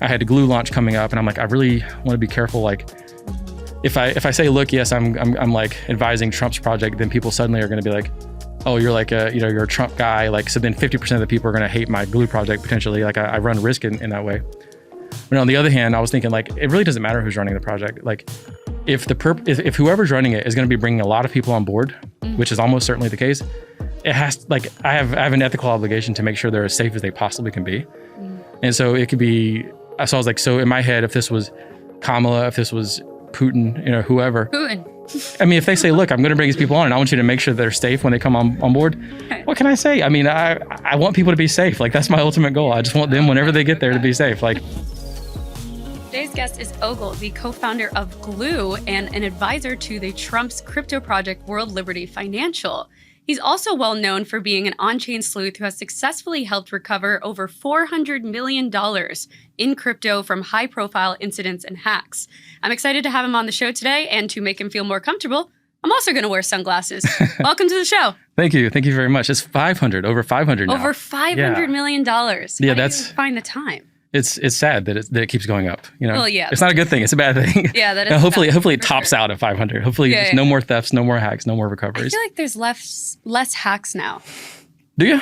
I had a glue launch coming up, and I'm like, I really want to be careful. Like, if I say, look, yes, I'm like advising Trump's project, then people suddenly are going to be like, oh, you're like you're a Trump guy. Like, so then 50% of the people are going to hate my glue project potentially. Like, I run risk in that way. But on the other hand, I was thinking, like, it really doesn't matter who's running the project. Like, if whoever's running it is going to be bringing a lot of people on board, which is almost certainly the case, it has, like, I have an ethical obligation to make sure they're as safe as they possibly can be. And so it could be, so I was like, so in my head, if this was Kamala, if this was Putin, whoever. Putin. I mean, if they say, look, I'm going to bring these people on and I want you to make sure they're safe when they come on board, what can I say? I mean, I want people to be safe. Like, that's my ultimate goal. I just want them, whenever they get there, to be safe. Like, today's guest is Ogle, the co-founder of Glue and an advisor to the Trump's crypto project, World Liberty Financial. He's also well known for being an on-chain sleuth who has successfully helped recover over $400 million in crypto from high-profile incidents and hacks. I'm excited to have him on the show today, and to make him feel more comfortable, I'm also going to wear sunglasses. Welcome to the show. Thank you. Thank you very much. It's over 500 now. Over $500 million. How do you find the time? It's sad that it keeps going up. Well, yeah, it's not a good thing. It's a bad thing. Yeah, that is. Hopefully it tops out at 500. Hopefully there's no more thefts, no more hacks, no more recoveries. I feel like there's less hacks now. Do you?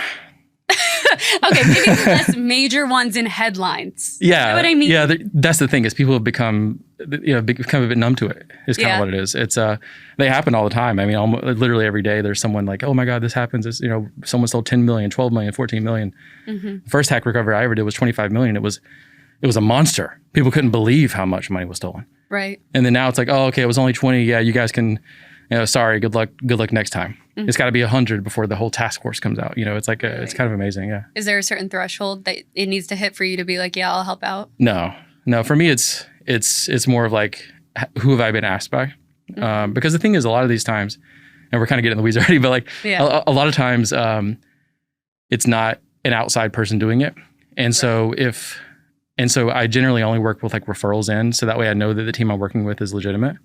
Okay, maybe less major ones in headlines. Yeah, you know what I mean? Yeah, that's the thing, is people have become a bit numb to it. Is kind of what it is. It's they happen all the time. I mean, literally every day there's someone like, oh my God, this happens. It's, someone stole 10 million, 12 million, 14 million. The first hack recovery I ever did was 25 million. It was a monster. People couldn't believe how much money was stolen. Right. And then now it's like, oh, okay, it was only 20. Yeah, you guys can, sorry, good luck next time. It's got to be 100 before the whole task force comes out. It's like, it's kind of amazing. Yeah. Is there a certain threshold that it needs to hit for you to be like, yeah, I'll help out? No. For me, it's more of like, who have I been asked by? Because the thing is, a lot of these times, and we're kind of getting in the weeds already, but like a lot of times, it's not an outside person doing it. And so so I generally only work with like referrals in, so that way I know that the team I'm working with is legitimate.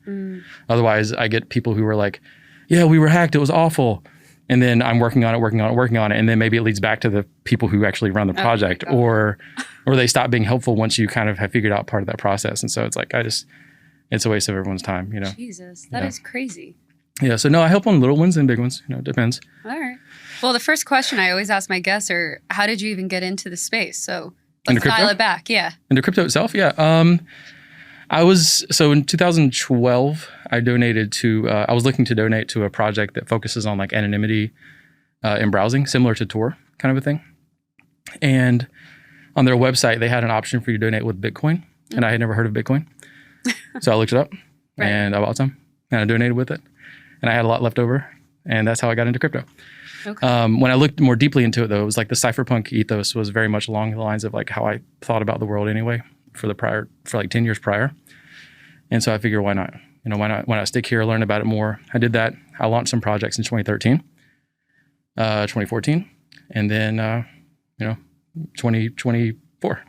Otherwise, I get people who are like, yeah, we were hacked, it was awful. And then I'm working on it. And then maybe it leads back to the people who actually run the project, or they stop being helpful once you kind of have figured out part of that process. And so it's like, it's a waste of everyone's time, Jesus, that is crazy. Yeah, so no, I help on little ones and big ones, it depends. All right. Well, the first question I always ask my guests are, how did you even get into the space? So let's dial it back. Yeah. Into crypto itself? Yeah. So in 2012, I was looking to donate to a project that focuses on like anonymity in browsing, similar to Tor kind of a thing. And on their website, they had an option for you to donate with Bitcoin. And I had never heard of Bitcoin. So I looked it up and I bought some and I donated with it. And I had a lot left over. And that's how I got into crypto. Okay. When I looked more deeply into it, though, it was like the cypherpunk ethos was very much along the lines of like how I thought about the world anyway for like 10 years prior. And so I figured, why not? Why not stick here, learn about it more? I did that. I launched some projects in 2013, 2014, and then, 2024.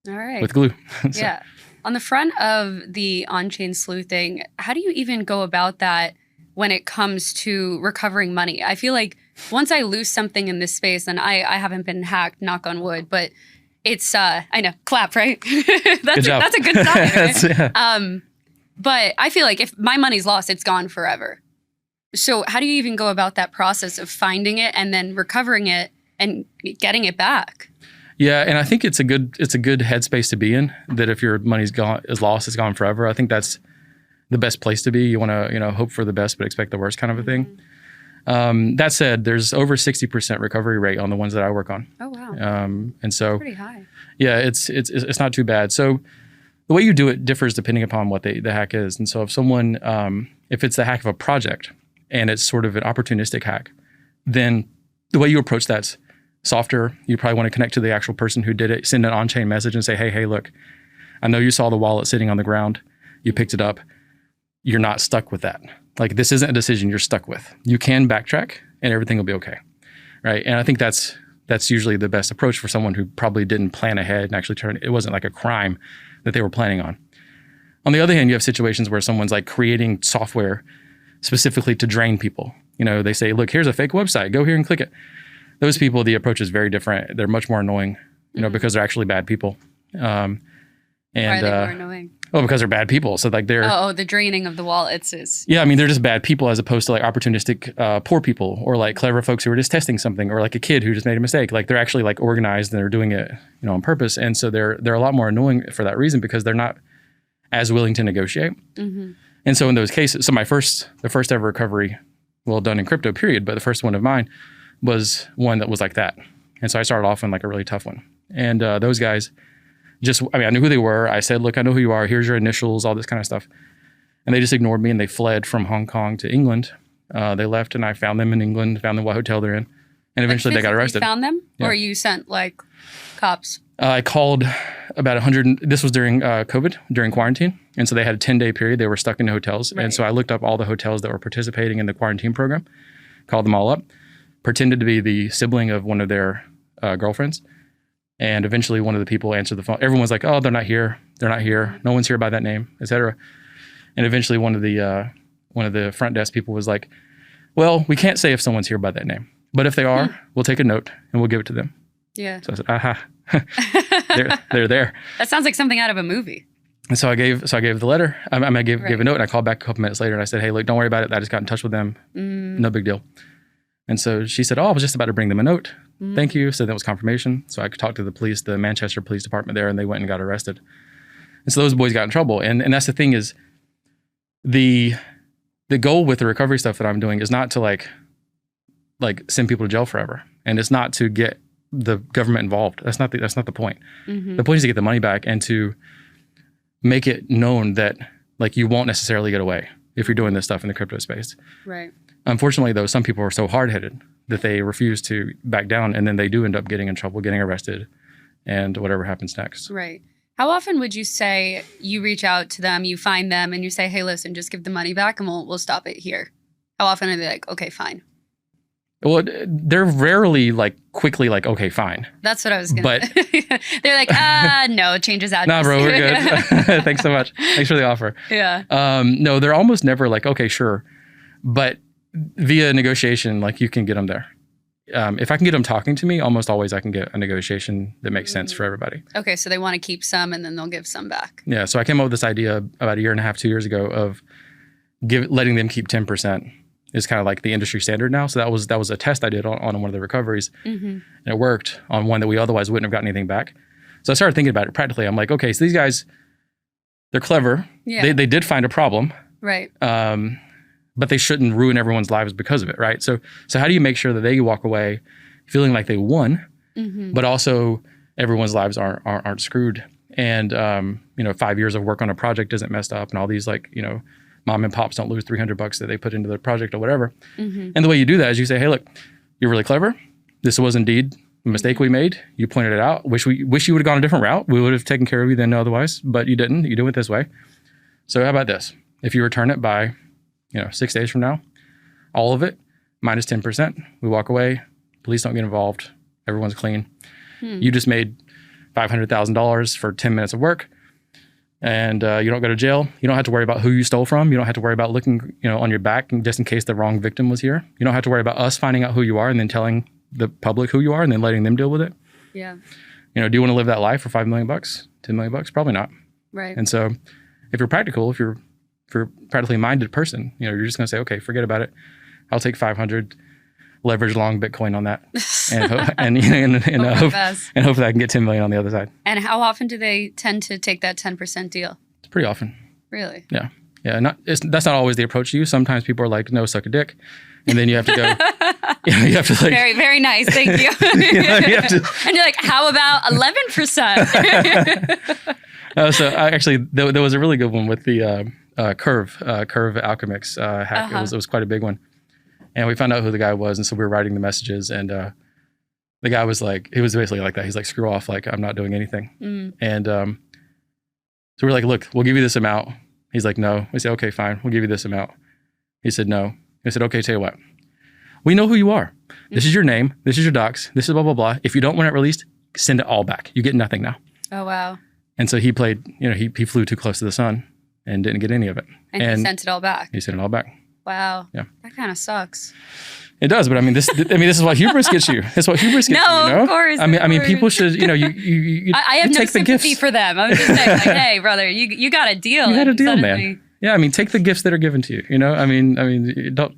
All right. With Glue. So. Yeah. On the front of the on-chain sleuthing, how do you even go about that when it comes to recovering money? I feel like once I lose something in this space, and I haven't been hacked, knock on wood, but it's, I know, clap, right? That's a good sign, right? But I feel like if my money's lost, it's gone forever. So how do you even go about that process of finding it and then recovering it and getting it back? Yeah, and I think it's a good headspace to be in, that if your money's lost, it's gone forever. I think that's the best place to be. You want to, hope for the best, but expect the worst kind of a thing. That said, there's over 60% recovery rate on the ones that I work on. Oh, wow. And so pretty high. Yeah, it's not too bad. So the way you do it differs depending upon what the hack is. And so if someone, if it's the hack of a project and it's sort of an opportunistic hack, then the way you approach that's softer. You probably want to connect to the actual person who did it, send an on-chain message and say, hey, look, I know you saw the wallet sitting on the ground. You picked it up. You're not stuck with that. Like, this isn't a decision you're stuck with. You can backtrack and everything will be okay, right? And I think that's usually the best approach for someone who probably didn't plan ahead and actually it wasn't like a crime that they were planning on. On the other hand, you have situations where someone's like creating software specifically to drain people. They say, look, here's a fake website. Go here and click it. Those people, the approach is very different. They're much more annoying, because they're actually bad people. And Why are they more annoying? well, because they're bad people. So like Oh, the draining of the wallets is. yeah, I mean, they're just bad people as opposed to like opportunistic poor people or like clever folks who are just testing something or like a kid who just made a mistake. Like they're actually like organized and they're doing it, on purpose. And so they're a lot more annoying for that reason because they're not as willing to negotiate. Mm-hmm. And so in those cases, so the first ever recovery, well done in crypto period, but the first one of mine was one that was like that. And so I started off in like a really tough one. And those guys I knew who they were. I said, look, I know who you are. Here's your initials, all this kind of stuff. And they just ignored me and they fled from Hong Kong to England. They left and I found them in England, found them what hotel they're in. And eventually they got arrested. You found them? Yeah. Or you sent like cops? I called about 100. This was during COVID, during quarantine. And so they had a 10-day period. They were stuck in hotels. Right. And so I looked up all the hotels that were participating in the quarantine program, called them all up, pretended to be the sibling of one of their girlfriends. And eventually one of the people answered the phone. Everyone's like, oh, they're not here. They're not here. No one's here by that name, et cetera. And eventually one of the front desk people was like, well, we can't say if someone's here by that name. But if they are, we'll take a note and we'll give it to them. Yeah. So I said, aha, they're there. That sounds like something out of a movie. And so I gave the letter. I gave a note and I called back a couple minutes later and I said, hey, look, don't worry about it. I just got in touch with them. No big deal. And so she said, oh, I was just about to bring them a note. Thank you. So that was confirmation. So I could talk to the police, the Manchester Police Department there, and they went and got arrested. And so those boys got in trouble. And that's the thing is the goal with the recovery stuff that I'm doing is not to like send people to jail forever. And it's not to get the government involved. That's not the point. The point is to get the money back and to make it known that like you won't necessarily get away if you're doing this stuff in the crypto space. Right. Unfortunately, though, some people are so hard-headed that they refuse to back down, and then they do end up getting in trouble, getting arrested, and whatever happens next. Right. How often would you say you reach out to them, you find them, and you say, hey, listen, just give the money back and we'll stop it here? How often are they like, okay, fine? Well, they're rarely like quickly like, okay, fine. That's what I was going to say. They're like, no, changes out. Nah, bro, we're good. Thanks so much. Thanks for the offer. Yeah. No, they're almost never like, okay, sure. But via negotiation, like you can get them there. If I can get them talking to me, almost always I can get a negotiation that makes sense for everybody. Okay, so they want to keep some and then they'll give some back. Yeah, so I came up with this idea about a year and a half, 2 years ago of letting them keep 10% is kind of like the industry standard now. So that was a test I did on one of the recoveries, and it worked on one that we otherwise wouldn't have gotten anything back. So I started thinking about it practically. I'm like, okay, so these guys, they're clever. Yeah. They did find a problem. Right. But they shouldn't ruin everyone's lives because of it, right? So how do you make sure that they walk away feeling like they won, but also everyone's lives aren't screwed? And 5 years of work on a project isn't messed up, and all these mom and pops don't lose $300 that they put into the project or whatever. And the way you do that is you say, hey, look, you're really clever. This was indeed a mistake we made. You pointed it out. Wish you would have gone a different route. We would have taken care of you then otherwise, but you didn't. You do it this way. So how about this? If you return it by 6 days from now, all of it, minus 10%. We walk away. Police don't get involved. Everyone's clean. You just made $500,000 for 10 minutes of work, and you don't go to jail. You don't have to worry about who you stole from. You don't have to worry about looking, on your back just in case the wrong victim was here. You don't have to worry about us finding out who you are and then telling the public who you are and then letting them deal with it. Yeah. Do you want to live that life for $5 million, $10 million? Probably not. Right. And so if you're practical, if you're a practically minded person, you're just going to say, okay, forget about it. I'll take 500, leverage long Bitcoin on that, and hope that I can get 10 million on the other side. And how often do they tend to take that 10% deal? It's pretty often. Really? Yeah. Yeah. That's not always the approach to you. Sometimes people are like, no, suck a dick. And then you have to go, you have to like. Very, very nice. Thank you. You have to, and you're like, how about 11%? Actually, there was a really good one with the Curve Alchemix hack. It was quite a big one. And we found out who the guy was. And so we were writing the messages, and the guy was like, he was basically like that. He's like, screw off. Like, I'm not doing anything. And so we're like, look, we'll give you this amount. He's like, no. We said, okay, fine. We'll give you this amount. He said, no. I said, okay, tell you what. We know who you are. This is your name. This is your docs. This is blah, blah, blah. If you don't want it released, send it all back. You get nothing now. Oh, wow. And so he played, he flew too close to the sun and didn't get any of it. And he sent it all back. He sent it all back. Wow. Yeah. That kind of sucks. It does, but I mean, this is what hubris gets you. It's what hubris gets you. No, You know? of course. I mean, people should, you I have no take the sympathy gifts. for them. I'm just saying, like, hey, brother, you got a deal. You had a and deal, suddenly- man. Yeah, I mean, take the gifts that are given to you. You know, I mean, don't.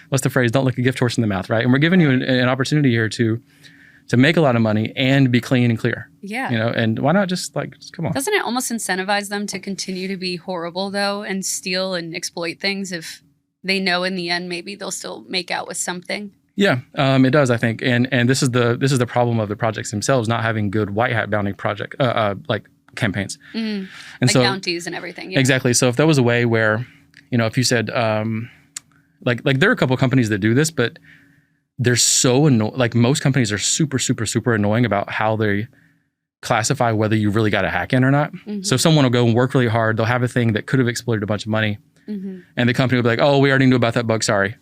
What's the phrase? Don't lick a gift horse in the mouth, right? And we're giving you an opportunity here to make a lot of money and be clean and clear. Yeah. You know, and why not just come on? Doesn't it almost incentivize them to continue to be horrible though and steal and exploit things if they know in the end maybe they'll still make out with something? Yeah, it does, I think, and this is the problem of the projects themselves not having good white hat bounty project like campaigns, And and so bounties and everything. Yeah. exactly. So if there was a way where, you know, if you said like there are a couple of companies that do this, but they're so annoying. Like most companies are super, super, super annoying about how they classify whether you really got a hack in or not. So if someone will go and work really hard, they'll have a thing that could have exploited a bunch of money, and the company will be like, "Oh, we already knew about that bug, sorry,"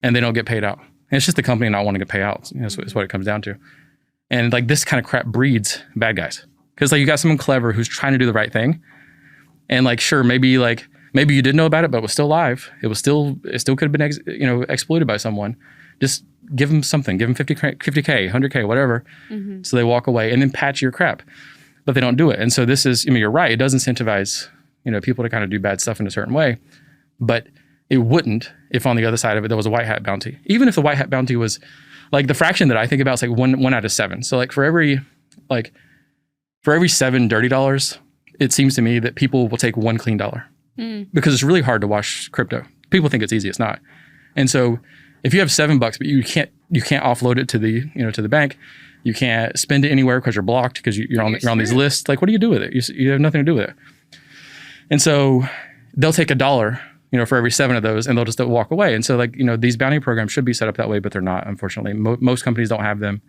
and they don't get paid out. And it's just the company not wanting to pay out. You know, that's what it comes down to. And like this kind of crap breeds bad guys because like you got someone clever who's trying to do the right thing, and like sure maybe you did know about it, but it was still live. It still could have been exploited by someone. Just give them something. Give them 50K, 100K, whatever. So they walk away and then patch your crap. But they don't do it. And so this is, I mean, you're right. It does incentivize, you know, people to kind of do bad stuff in a certain way. But it wouldn't if on the other side of it, there was a white hat bounty. Even if the white hat bounty was like the fraction that I think about is like one out of 7. So like for every 7 dirty dollars, it seems to me that people will take 1 clean dollar because it's really hard to wash crypto. People think it's easy. It's not. And so if you have $7, but you can't offload it to the bank, you can't spend it anywhere because you're blocked because you're on these lists. Like, what do you do with it? You have nothing to do with it. And so they'll take $1, you know, for every 7 of those, and they'll just walk away. And so like, you know, these bounty programs should be set up that way, but they're not, unfortunately. Most companies don't have them.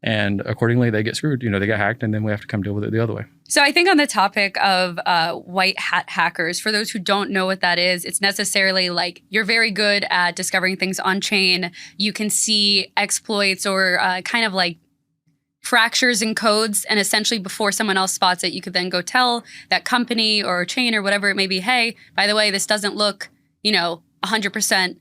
And accordingly, they get screwed. You know, they get hacked, and then we have to come deal with it the other way. So I think on the topic of white hat hackers, for those who don't know what that is, it's necessarily like you're very good at discovering things on chain. You can see exploits or kind of like fractures in codes, and essentially before someone else spots it, you could then go tell that company or chain or whatever it may be, hey, by the way, this doesn't look, you know, 100%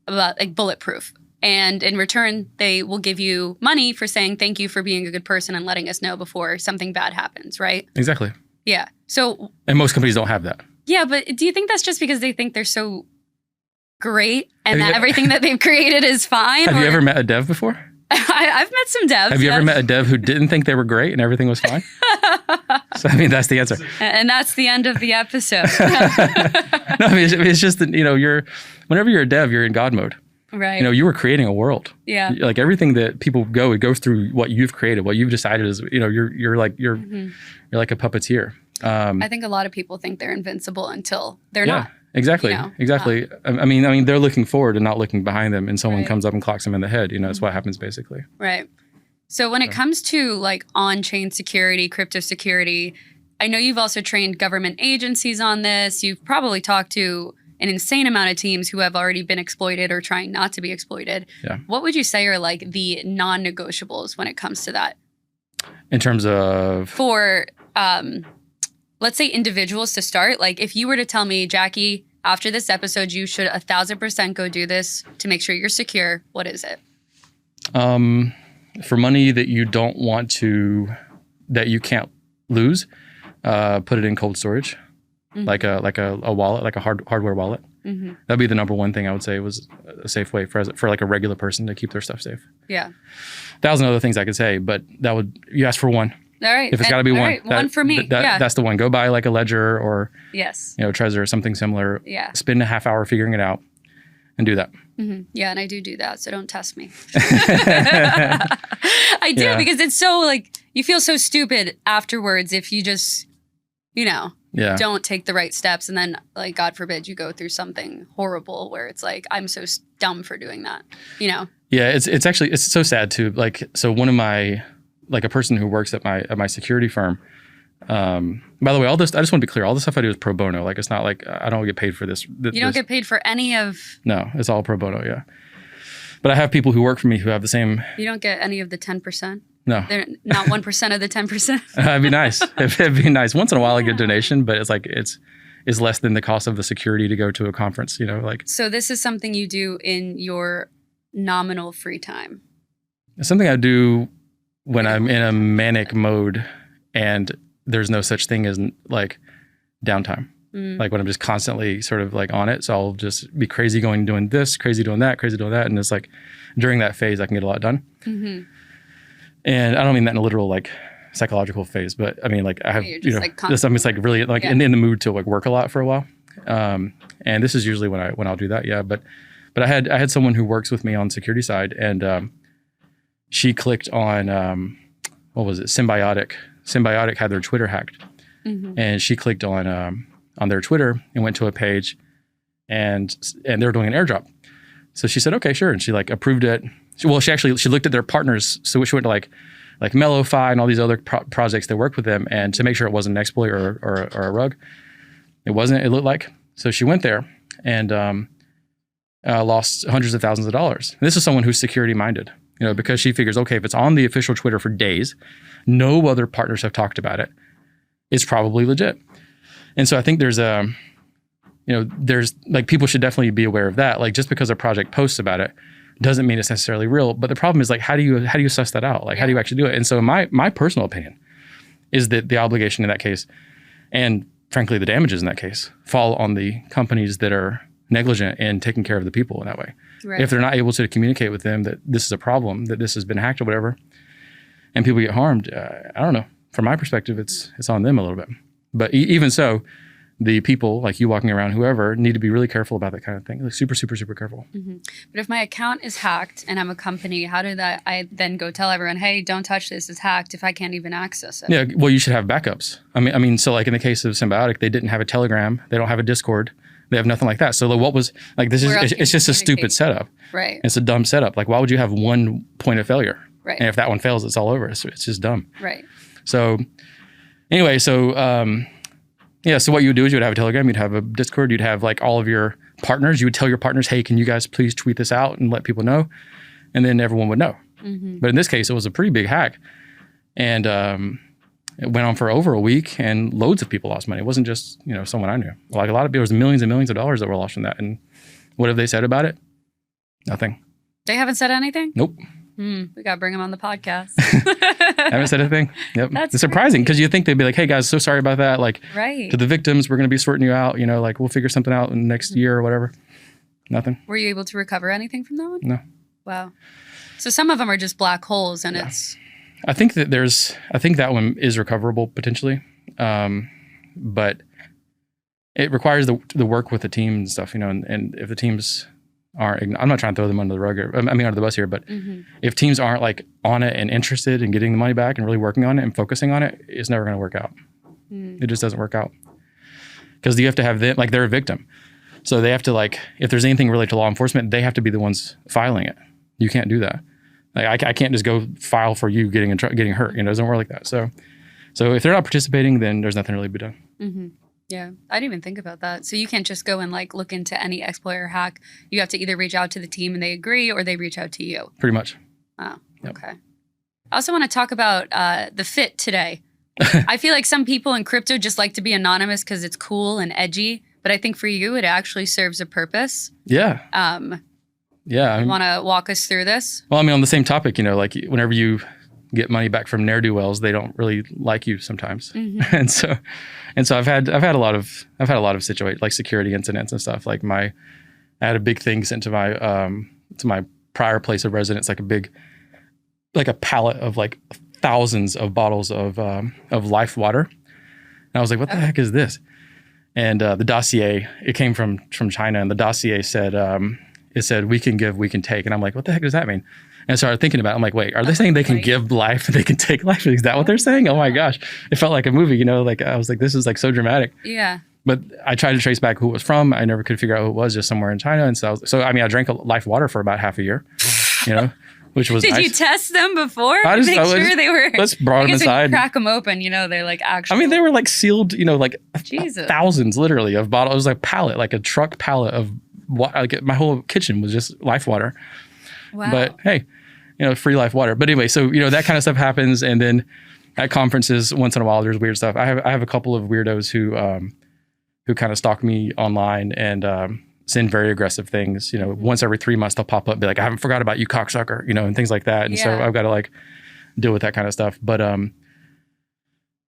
like bulletproof. And in return, they will give you money for saying thank you for being a good person and letting us know before something bad happens, right? Exactly. Yeah. So. And most companies don't have that. Yeah, but do you think that's just because they think they're so great and that everything that they've created is fine? Have you ever met a dev before? I've met some devs. Have you ever met a dev who didn't think they were great and everything was fine? So, I mean, that's the answer. And that's the end of the episode. No, I mean, it's just that, you know, whenever you're a dev, you're in God mode. Right. You know, you were creating a world. Yeah. Like everything that people it goes through what you've created, what you've decided is, you know, you're like a puppeteer. I think a lot of people think they're invincible until they're not. Exactly. You know? Exactly. I mean, they're looking forward and not looking behind them, and someone Right. comes up and clocks them in the head. You know, that's what happens basically. Right. So when it comes to like on-chain security, crypto security, I know you've also trained government agencies on this. You've probably talked to an insane amount of teams who have already been exploited or trying not to be exploited. Yeah. What would you say are like the non-negotiables when it comes to that? In terms of? For, let's say individuals to start, like if you were to tell me, Jackie, after this episode, you should 1,000% go do this to make sure you're secure, what is it? For money that you don't want to, that you can't lose, put it in cold storage. Like a wallet, like a hardware wallet. That'd be the number one thing I would say was a safe way for like a regular person to keep their stuff safe. Yeah. 1,000 other things I could say, but you ask for one. All right. If it's got to be one. Right. One for me. Yeah. That's the one. Go buy like a Ledger or yes, you know, Trezor or something similar. Yeah. Spend a half hour figuring it out and do that. Yeah, and I do that, so don't test me. I do because it's so like you feel so stupid afterwards if you just, you know, don't take the right steps, and then like God forbid you go through something horrible where it's like I'm so dumb for doing that, you know. Yeah, it's actually so sad too. Like so, one of my a person who works at my security firm. By the way, all this I just want to be clear. All the stuff I do is pro bono. Like it's not like I don't get paid for this. You don't get paid for any of. No, it's all pro bono. Yeah, but I have people who work for me who have the same. You don't get any of the 10%. No, they're not 1% of the 10%. It'd be nice. It'd be nice. Once in a while, I get a donation, but it's like it's less than the cost of the security to go to a conference. You know, like. So this is something you do in your nominal free time? It's something I do when I'm in a manic mode and there's no such thing as like downtime. Like when I'm just constantly sort of like on it. So I'll just be crazy doing this, crazy doing that. And it's like during that phase, I can get a lot done. Mm-hmm. And I don't mean that in a literal like psychological phase, but I mean like I have, like this, I'm just like really like in the mood to like work a lot for a while. And this is usually when I'll do that. Yeah. But I had someone who works with me on security side and she clicked on, what was it? Symbiotic. Symbiotic had their Twitter hacked. Mm-hmm. And she clicked on their Twitter and went to a page and they were doing an airdrop. So she said, okay, sure. And she like approved it. She looked at their partners. So she went to like MeloFi and all these other projects that worked with them. And to make sure it wasn't an exploit or a rug, it wasn't, it looked like. So she went there and lost hundreds of thousands of dollars. And this is someone who's security minded, because she figures, okay, if it's on the official Twitter for days, no other partners have talked about it, it's probably legit. And so I think there's like people should definitely be aware of that. Like just because a project posts about it doesn't mean it's necessarily real. But the problem is like, how do you suss that out? Like, how do you actually do it? And so my personal opinion is that the obligation in that case, and frankly, the damages in that case, fall on the companies that are negligent in taking care of the people in that way. Right. If they're not able to communicate with them that this is a problem, that this has been hacked or whatever, and people get harmed, I don't know. From my perspective, it's on them a little bit. But even so, the people like you walking around, whoever, need to be really careful about that kind of thing. Like super, super, super careful. Mm-hmm. But if my account is hacked and I'm a company, how do I then go tell everyone, hey, don't touch this, it's hacked, if I can't even access it? Yeah, well, you should have backups. I mean, so like in the case of Symbiotic, they didn't have a Telegram, they don't have a Discord, they have nothing like that. So what was like this it's just a stupid setup. Right. It's a dumb setup. Like why would you have one point of failure? Right. And if that one fails, it's all over. It's just dumb. Right. So anyway, so what you would do is you would have a Telegram, you'd have a Discord, you'd have like all of your partners. You would tell your partners, hey, can you guys please tweet this out and let people know? And then everyone would know. Mm-hmm. But in this case, it was a pretty big hack. And it went on for over a week and loads of people lost money. It wasn't just, someone I knew. Like a lot of people, there was millions and millions of dollars that were lost from that. And what have they said about it? Nothing. They haven't said anything? Nope. We got to bring them on the podcast. Haven't said anything. Yep. It's surprising because you think they'd be like, hey guys, so sorry about that. Like to the victims, we're going to be sorting you out. Like we'll figure something out in the next year or whatever. Nothing. Were you able to recover anything from that one? No. Wow. So some of them are just black holes and it's... I think that one is recoverable potentially. But it requires the work with the team and stuff, and if the teams aren't, I'm not trying to throw them under the rug under the bus here, but if teams aren't like on it and interested in getting the money back and really working on it and focusing on it, it's never going to work out. It just doesn't work out because you have to have them, like they're a victim. So they have to like, if there's anything related to law enforcement, they have to be the ones filing it. You can't do that. Like I can't just go file for you getting hurt. It doesn't work like that. So if they're not participating, then there's nothing really to be done. Mm-hmm. Yeah, I didn't even think about that. So you can't just go and like look into any exploit or hack. You have to either reach out to the team and they agree, or they reach out to you. Pretty much. Oh, yep. Okay. I also want to talk about the fit today. I feel like some people in crypto just like to be anonymous because it's cool and edgy. But I think for you, it actually serves a purpose. Yeah. Yeah. You want to walk us through this? Well, on the same topic, like whenever you get money back from ne'er-do-wells, they don't really like you sometimes. Mm-hmm. And so I've had a lot of situations like security incidents and stuff. Like I had a big thing sent to my prior place of residence, like a pallet of like thousands of bottles of life water. And I was like, what the heck is this? And the dossier, it came from China, and the dossier said, it said, we can give, we can take. And I'm like, what the heck does that mean? And I started thinking about it. I'm like, wait, are they saying they can give life and they can take life? Is that what they're saying? Oh my gosh. It felt like a movie, like I was like, this is like so dramatic. Yeah. But I tried to trace back who it was from. I never could figure out who it was, just somewhere in China. And so I drank life water for about half a year, which was Did nice. you test them before? They were. Let's brought them inside. Crack them open, they're like actually. They were like sealed, like Jesus. Thousands literally of bottles. It was like pallet, like a truck pallet of water. Like my whole kitchen was just life water. Wow. But hey, free life water. But anyway, so, that kind of stuff happens. And then at conferences, once in a while, there's weird stuff. I have a couple of weirdos who kind of stalk me online and send very aggressive things. You know, once every 3 months they'll pop up and be like, I haven't forgot about you, cocksucker, you know, and things like that. And so I've got to like deal with that kind of stuff. But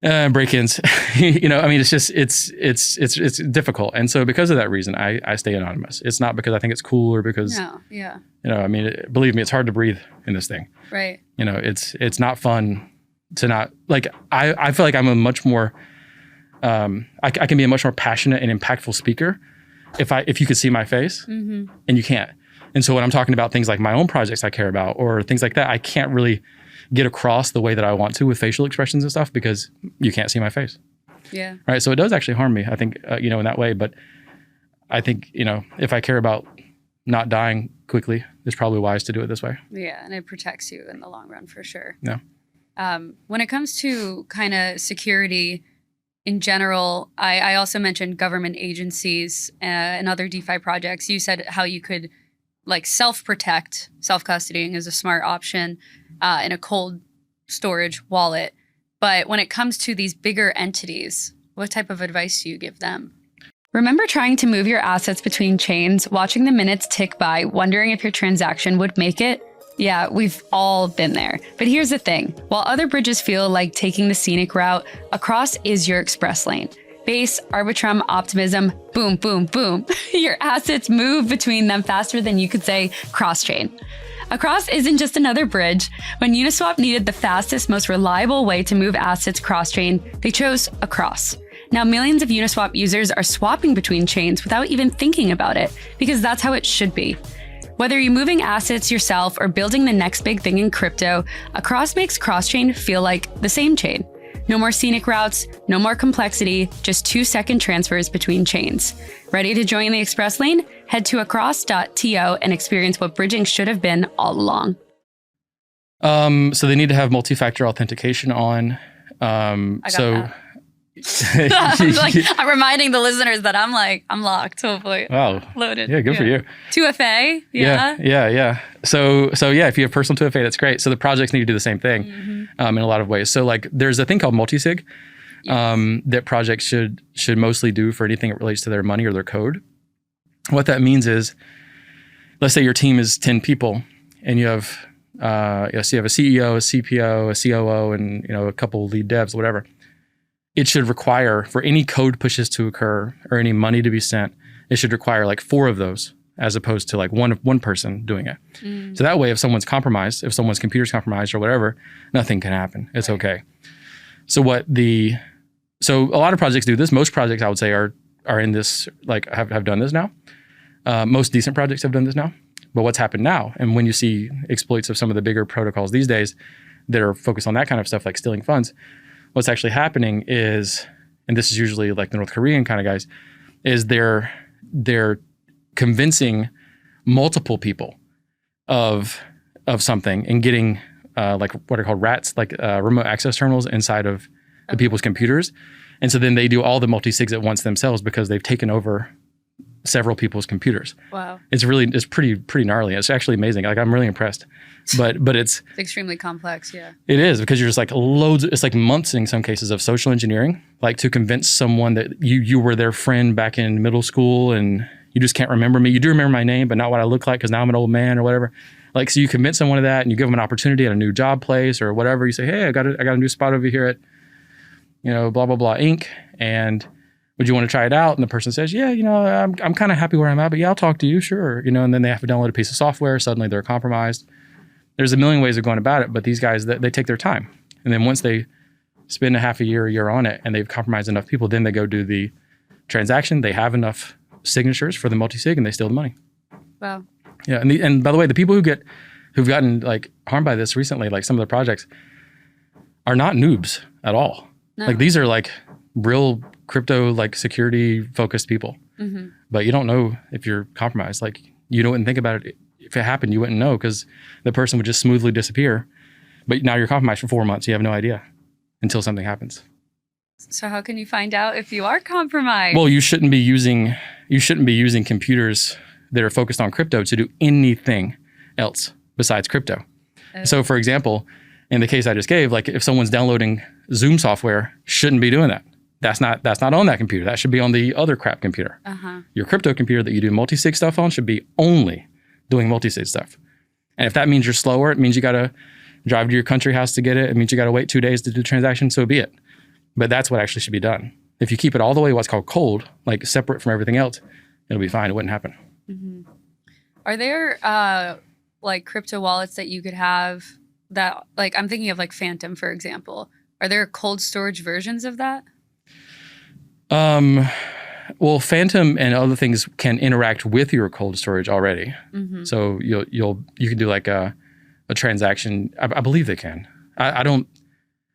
break-ins, you know, I mean, it's just, it's difficult. And so because of that reason, I stay anonymous. It's not because I think it's cool or because, you know, I mean, believe me, it's hard to breathe in this thing. Right. You know, it's not fun to not, like, I feel like I'm a much more, I can be a much more passionate and impactful speaker if you could see my face, and you can't. And so when I'm talking about things like my own projects I care about or things like that, I can't really get across the way that I want to with facial expressions and stuff because you can't see my face. Yeah. Right. So it does actually harm me, I think, you know, in that way. But I think, you know, if I care about not dying quickly, it's probably wise to do it this way. Yeah. And it protects you in the long run for sure. Yeah. When it comes to kind of security in general, I also mentioned government agencies and other DeFi projects. You said how you could like self-protect, self-custodying is a smart option in a cold storage wallet. But when it comes to these bigger entities, what type of advice do you give them? Remember trying to move your assets between chains, watching the minutes tick by, wondering if your transaction would make it? Yeah, we've all been there. But here's the thing. While other bridges feel like taking the scenic route, Across is your express lane. Base, Arbitrum, Optimism, boom, boom, boom. Your assets move between them faster than you could say cross-chain. Across isn't just another bridge. When Uniswap needed the fastest, most reliable way to move assets cross-chain, they chose Across. Now millions of Uniswap users are swapping between chains without even thinking about it, because that's how it should be. Whether you're moving assets yourself or building the next big thing in crypto, Across makes cross-chain feel like the same chain. No more scenic routes, no more complexity, just 2-second transfers between chains. Ready to join the express lane? Head to across.to and experience what bridging should have been all along. So they need to have multi-factor authentication on. That. I'm reminding the listeners that I'm locked, hopefully. Wow. Loaded. Yeah, good for you. 2FA. Yeah. So yeah, if you have personal 2FA, that's great. So the projects need to do the same thing in a lot of ways. So like there's a thing called multisig that projects should mostly do for anything that relates to their money or their code. What that means is, let's say your team is 10 people and you have so you have a CEO, a CPO, a COO, and you know a couple lead devs, whatever. It should require, for any code pushes to occur or any money to be sent, it should require like 4 of those as opposed to like one person doing it. So that way, if someone's compromised, if someone's computer's compromised or whatever, nothing can happen. It's okay. So so a lot of projects do this. Most projects I would say are in this, like have done this now. Most decent projects have done this now. But what's happened now, and when you see exploits of some of the bigger protocols these days that are focused on that kind of stuff, like stealing funds, what's actually happening is, and this is usually like the North Korean kind of guys, is they're convincing multiple people of something and getting like what are called RATs, like remote access terminals inside of the people's computers. And so then they do all the multi-sigs at once themselves because they've taken over several people's computers. Wow. It's pretty gnarly. It's actually amazing. Like I'm really impressed. But it's extremely complex, yeah. It is, because you're just like it's like months in some cases of social engineering, like to convince someone that you were their friend back in middle school and you just can't remember me. You do remember my name, but not what I look like because now I'm an old man or whatever. Like, so you convince someone of that and you give them an opportunity at a new job place or whatever. You say, hey, I got a new spot over here at, you know, blah, blah, blah, Inc. And would you want to try it out? And the person says, yeah, you know, I'm kind of happy where I'm at, but yeah, I'll talk to you, sure. You know, and then they have to download a piece of software. Suddenly they're compromised. There's a million ways of going about it, but these guys, they take their time. And then once they spend a year on it and they've compromised enough people, then they go do the transaction. They have enough signatures for the multi-sig and they steal the money. Wow. Yeah. And by the way, the people who've gotten like harmed by this recently, like some of the projects, are not noobs at all. No. Like these are like real crypto, like security focused people. Mm-hmm. But you don't know if you're compromised. Like you don't even think about it. If it happened, you wouldn't know because the person would just smoothly disappear. But now you're compromised for 4 months. You have no idea until something happens. So how can you find out if you are compromised? Well, you shouldn't be using computers that are focused on crypto to do anything else besides crypto. So for example, in the case I just gave, like if someone's downloading Zoom software, shouldn't be doing that. That's not on that computer. That should be on the other crap computer. Your crypto computer that you do multi-sig stuff on should be only doing multi-sig stuff. And if that means you're slower, it means you got to drive to your country house to get it. It means you got to wait 2 days to do the transaction. So be it. But that's what actually should be done. If you keep it all the way what's called cold, like separate from everything else, it'll be fine. It wouldn't happen. Are there like crypto wallets that you could have that, like I'm thinking of like Phantom, for example. Are there cold storage versions of that? Well, Phantom and other things can interact with your cold storage already. So you can do like a transaction. I believe they can. I don't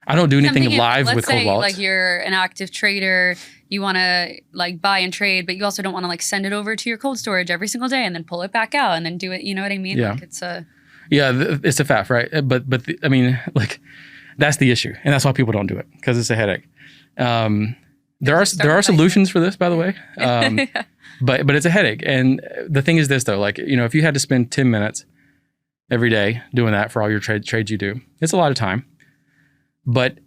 do anything live with cold wallets. Like you're an active trader, you want to like buy and trade, but you also don't want to like send it over to your cold storage every single day and then pull it back out and then do it. You know what I mean? Yeah. Like it's a faff, right? But I mean, like that's the issue, and that's why people don't do it because it's a headache. There are solutions for this, by the way, but it's a headache. And the thing is this though, like if you had to spend 10 minutes every day doing that for all your trades you do, it's a lot of time. But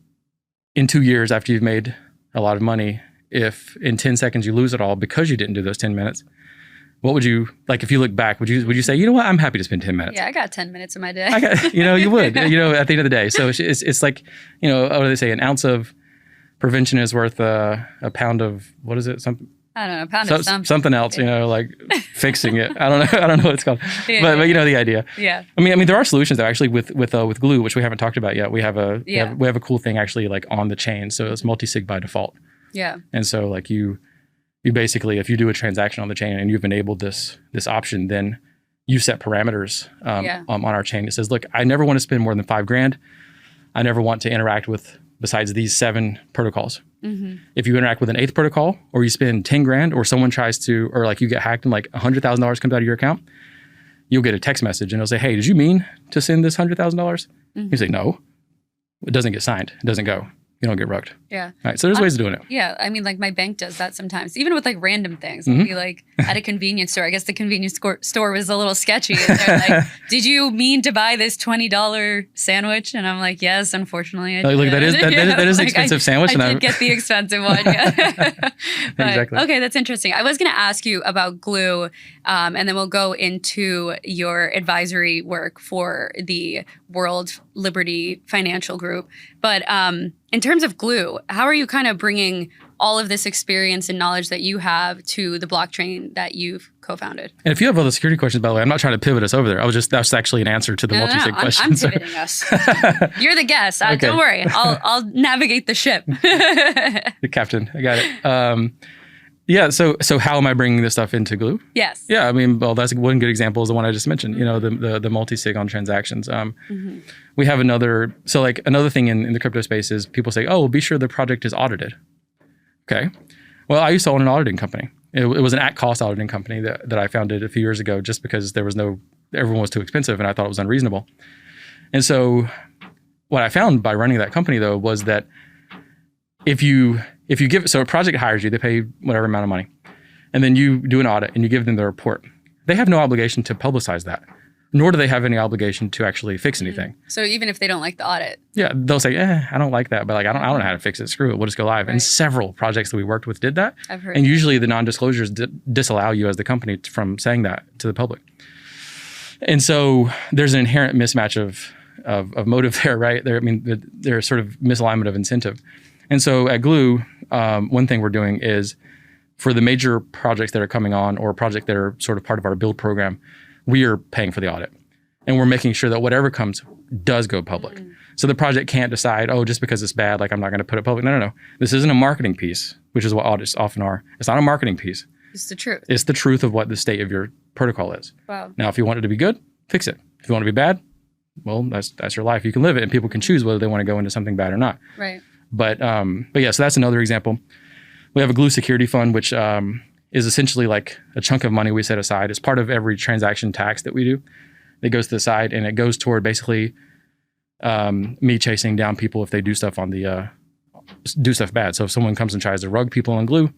in 2 years after you've made a lot of money, if in 10 seconds you lose it all because you didn't do those 10 minutes, what would you, like if you look back, would you say, you know what, I'm happy to spend 10 minutes? Yeah, I got 10 minutes of my day. You would, at the end of the day. So it's like, what do they say? An ounce of prevention is worth a pound of, what is it? I don't know, a pound of something. Something else, like fixing it. I don't know what it's called, but you know the idea. Yeah. I mean, there are solutions though. Actually, with Glue, which we haven't talked about yet, we have a cool thing actually like on the chain. So it's multi-sig by default. Yeah. And so like you basically, if you do a transaction on the chain and you've enabled this option, then you set parameters on our chain. It says, look, I never want to spend more than $5,000. I never want to interact with besides these 7 protocols. If you interact with an 8th protocol, or you spend $10,000, or someone tries to, or like you get hacked and like $100,000 comes out of your account, you'll get a text message and it'll say, hey, did you mean to send this $100,000? You say, no, it doesn't get signed. It doesn't go. You don't get rugged. Yeah. All right. So there's ways of doing it. Yeah. I mean, like my bank does that sometimes, even with like random things. I'll be like at a convenience store. I guess the convenience store was a little sketchy. And they're like, did you mean to buy this $20 sandwich? And I'm like, yes, unfortunately. I did. Like that is an expensive sandwich. I did get the expensive one. Yeah. But, exactly. Okay. That's interesting. I was going to ask you about Glue, and then we'll go into your advisory work for the World Liberty Financial Group. But in terms of Glue, how are you kind of bringing all of this experience and knowledge that you have to the blockchain that you've co-founded? And if you have other security questions, by the way, I'm not trying to pivot us over there. That's actually an answer to the multi-sig question. I'm pivoting us. You're the guest. Okay. Don't worry. I'll navigate the ship. The captain. I got it. Yeah. So how am I bringing this stuff into Glue? Yes. Yeah. I mean, well, that's one good example is the one I just mentioned. The multi-sig on transactions. We have another thing in the crypto space is people say, oh, well, be sure the project is audited. Okay. Well, I used to own an auditing company. It was an at-cost auditing company that I founded a few years ago, just because everyone was too expensive, and I thought it was unreasonable. And so, what I found by running that company though was that if you a project hires you, they pay whatever amount of money, and then you do an audit and you give them the report. They have no obligation to publicize that, nor do they have any obligation to actually fix anything. So even if they don't like the audit, yeah, they'll say, I don't like that, but like I don't know how to fix it. Screw it, we'll just go live. Right. And several projects that we worked with did that. I've heard. And usually the non-disclosures disallow you as the company from saying that to the public. And so there's an inherent mismatch of motive there, right? There's sort of misalignment of incentive. And so at Glue, one thing we're doing is for the major projects that are coming on or projects that are sort of part of our build program, we are paying for the audit. And we're making sure that whatever comes does go public. So the project can't decide, oh, just because it's bad, like I'm not going to put it public. No. This isn't a marketing piece, which is what audits often are. It's not a marketing piece. It's the truth. It's the truth of what the state of your protocol is. Wow. Now, if you want it to be good, fix it. If you want it to be bad, well, that's your life. You can live it, and people can choose whether they want to go into something bad or not. Right. But yeah, so that's another example. We have a Glue security fund, which is essentially like a chunk of money we set aside. It's part of every transaction tax that we do. It goes to the side, and it goes toward basically me chasing down people if they do stuff do stuff bad. So if someone comes and tries to rug people on Glue,